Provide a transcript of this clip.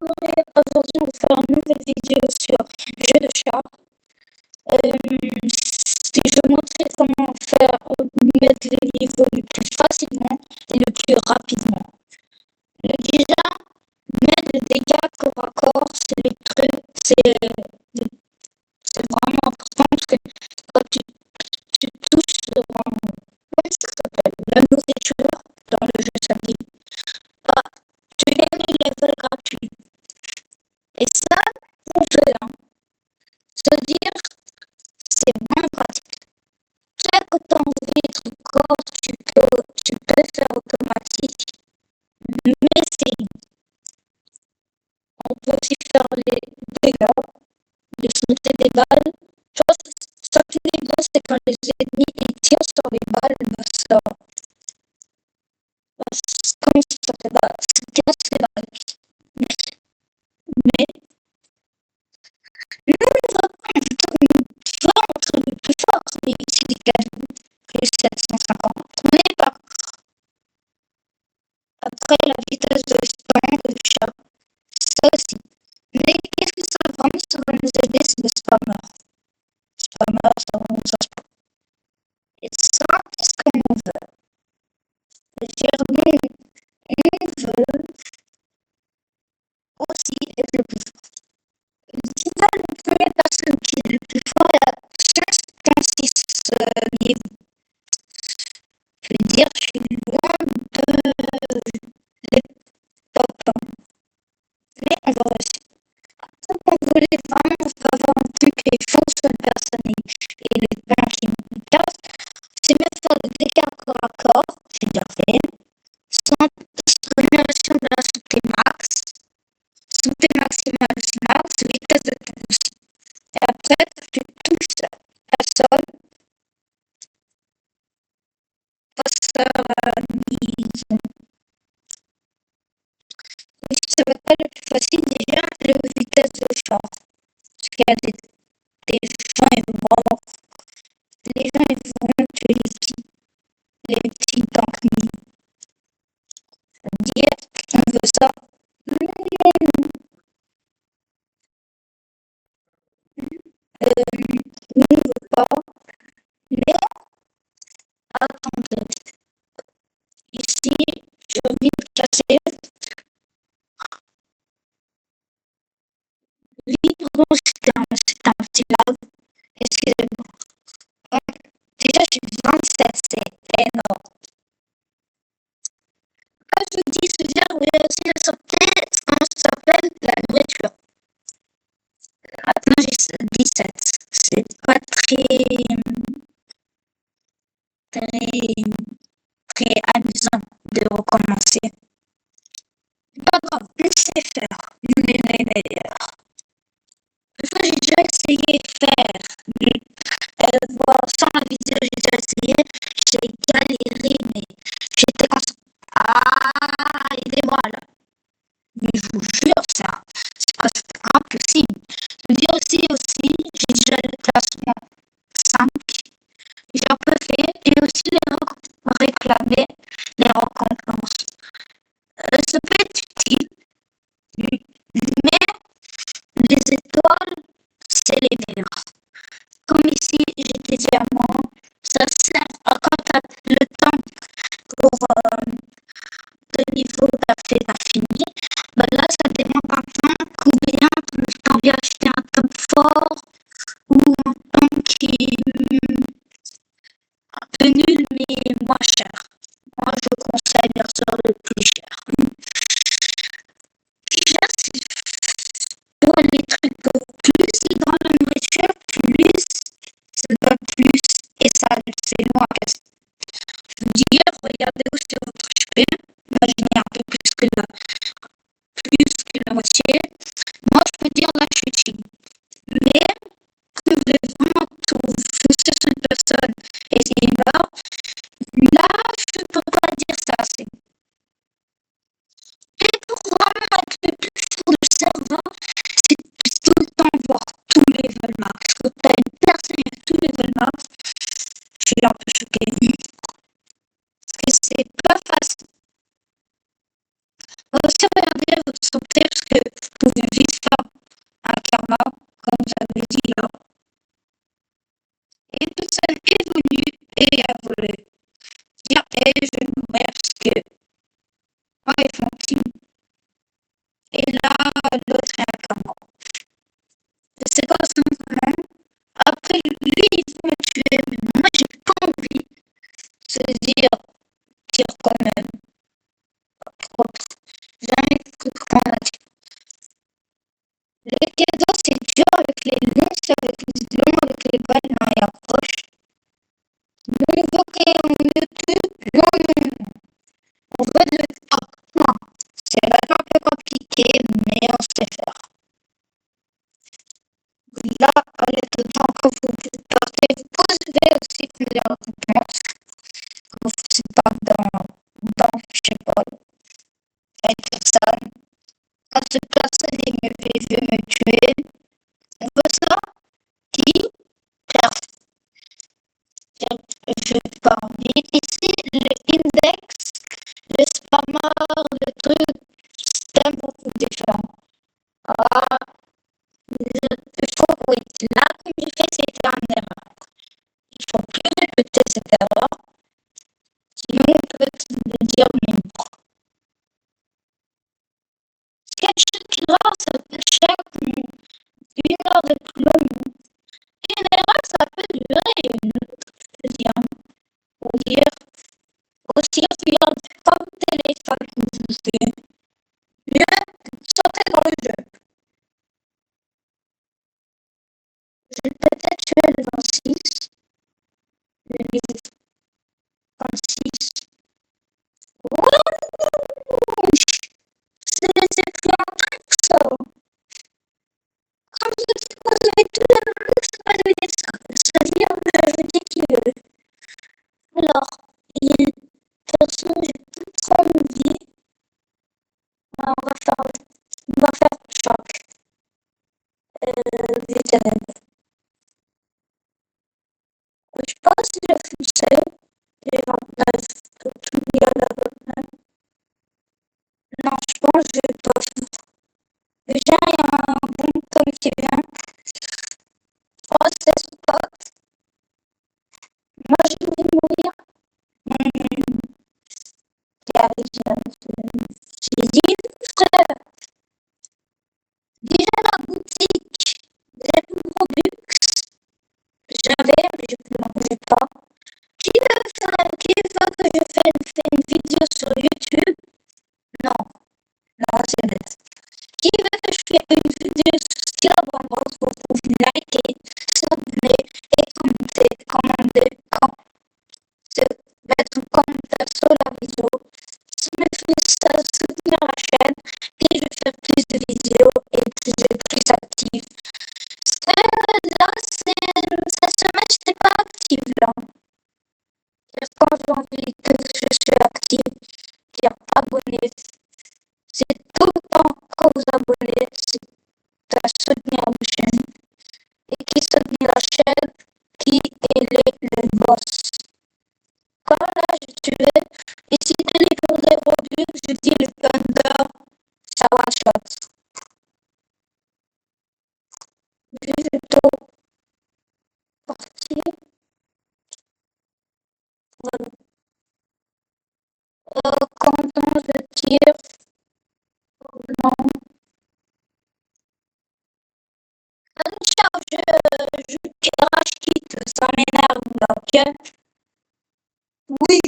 Aujourd'hui, on va faire une nouvelle vidéo sur jeu de chat. Je vais montrer comment faire mettre le niveau le plus facilement et le plus rapidement. Déjà, mettre le dégâts corps à corps, c'est le truc, c'est vraiment important parce que quand tu touches comment ça s'appelle, la nourriture dans le jeu, ça dit, bah, tu gagnes les levels gratuits. Et ça, on veut, hein. Se dire, c'est vraiment pratique. Chaque temps de corps, tu peux faire automatique, mais on peut aussi faire les dégâts, de sauter des balles. Chose, ce qui est bien, c'est quand les ennemis ils tirent sur les balles, comment ça s'appelle, ça casse les balles. Mais nous, on va faire un truc le plus fort, mais ici, les cadeaux, plus 750. Mais après, la vitesse de stand de chat, ça aussi. Mais qu'est-ce que ça va nous aider, c'est le spammer. Spammer, ça va nous aider. Et ça, qu'est-ce qu'on veut? C'est-à-dire, nous, on veut aussi être le plus fort. Si t'as la première personne qui est le plus fort, il y a 5,6 niveaux. Je veux dire, je suis loin de les top 1. Mais on va réussir. Donc, on voulait vraiment avoir un truc qui est faux sur une personne et les points qui me cassent. C'est mieux de faire des dégâts corps à corps, j'ai déjà fait, sans stimulation de la santé max, santé maximale, vitesse de pouce. Et après, tu touches la personne, passe niveau. Mais si ça va pas le plus facile, déjà, la vitesse de chance. Parce qu'il y a des gens, ils vont vraiment, les gens, ils vont tuer les petits tanks. Dire on veut ça. Nous, on veut pas. Mais attendez. Ici, j'ai envie de casser. Libre, c'est un petit lag. Excusez-moi. Déjà, je suis 27, c'est énorme. Quand je dis se dire, oui, aussi la santé, comment ça s'appelle? La nourriture. Maintenant, j'ai 17. C'est pas très, très amusant de recommencer. Pas grave, laissez faire. Nous, les meilleurs. Ça, j'ai déjà essayé de faire. Voir sans la vidéo, j'ai déjà essayé. J'ai galéré, mais j'étais comme ça. Ah, aidez-moi là. Mais je vous jure, c'est presque impossible. Je veux dire aussi, j'ai déjà le classement 5. J'ai un peu fait et aussi réclamer les récompenses. Ça peut être utile, mais les étoiles, c'est les meilleurs. Comme ici, j'étais diamant, ça sert à quand tu as le temps pour le niveau t'as fini. Ben là, ça dépend maintenant combien t'as envie d'acheter un top fort ou un temps qui est un peu nul mais moins cher. Moi, je conseille bien sûr le plus cher. Déjà, pour les trucs, plus c'est dans la nourriture, plus ça donne plus et ça, c'est loin. Je veux dire, regardez où c'est votre HP. Imaginez un peu plus que la moitié. Moi, je peux dire là, je suis chill. Mais, si vous voulez vraiment tout focuser sur une personne et c'est meurt, là, je ne peux pas dire ça assez. Et pour vraiment être le plus fort du serveur, c'est tout le temps voir tous les level max. Quand tu as une personne qui a tous les level max, je suis un peu choquée. Parce que c'est pas facile. Aussi, regardez votre santé, parce que je vise pas un karma, comme j'avais dit là. Et tout ça évolue et évolue. Dire, et je me parce que, ouais, fantine. Et là, l'autre est un karma. Je sais pas son comment. Après, lui, il veut me tuer, mais moi, j'ai pas envie de se dire, tire quand même. Propre. Jamais de trucs qu'on a dit. Les cadeaux, c'est dur avec les monstres, avec les lions, avec les balles, non, et approche. Le bloqué en YouTube, non, non, non. On veut le top. Non. C'est vraiment un peu compliqué, mais on sait faire. Là, allez, tout le temps que vous partez, vous pouvez aussi faire des récompenses. Comme c'est pas dans, je sais pas, une personne. Quand cette personne est veut me tuer, on veut ça qui perd. Je parle vite ici, l'index, le spammer, le truc, c'est beaucoup différent. Ah, il faut, oui, là, comme j'ai fait, c'était une erreur. Il faut plus répéter cette erreur, sinon on peut te dire non. Chaque erreur, ça peut chaque 1 heure de plus. Une erreur, ça peut durer une autre, je veux dire. Pour dire, aussi, regarde, comme téléphone que je fais, bien, sortez dans le jeu. Je vais peut-être tuer le 26, le 26. Ouh, c'est plus un truc, ça. Quand je dis que vous avez tout le monde, c'est pas de ça. C'est-à-dire, je dis que, alors, il, de toute façon, j'ai plus trop envie. On va faire choc. Visuel. Je pense que je fichais les 29, tout bien le 29. Non, je pense que je vais pas faire. Déjà, il y a un bon tome qui vient. Oh, c'est spot. Moi, je vais mourir. J'ai dit, frère, déjà la boutique des plus gros luxe, j'avais, mais je ne mangeais pas. Qui veut que je fasse une vidéo sur YouTube? Non, non, c'est bête. Qui veut que je fasse une vidéo sur Skillabundance? Vous pouvez liker, s'abonner et commenter, mettre un commentaire sur la vidéo. Ça me fait soutenir la chaîne et je vais faire plus de vidéos et plus active. Là, cette semaine, je n'étais pas active là. Quand j'ai envie que je suis active, dire abonner, c'est tout le temps que vous abonnez, c'est de soutenir la chaîne. Et qui soutenir la chaîne, qui est le boss. Quand là, je tué, et si tu es pour des rebuts, je dis le thunder, ça one shot. Je vais plutôt partir. Voilà. Quand je tire, non. Ciao, je rage quitte, ça m'énerve, ok? Oui.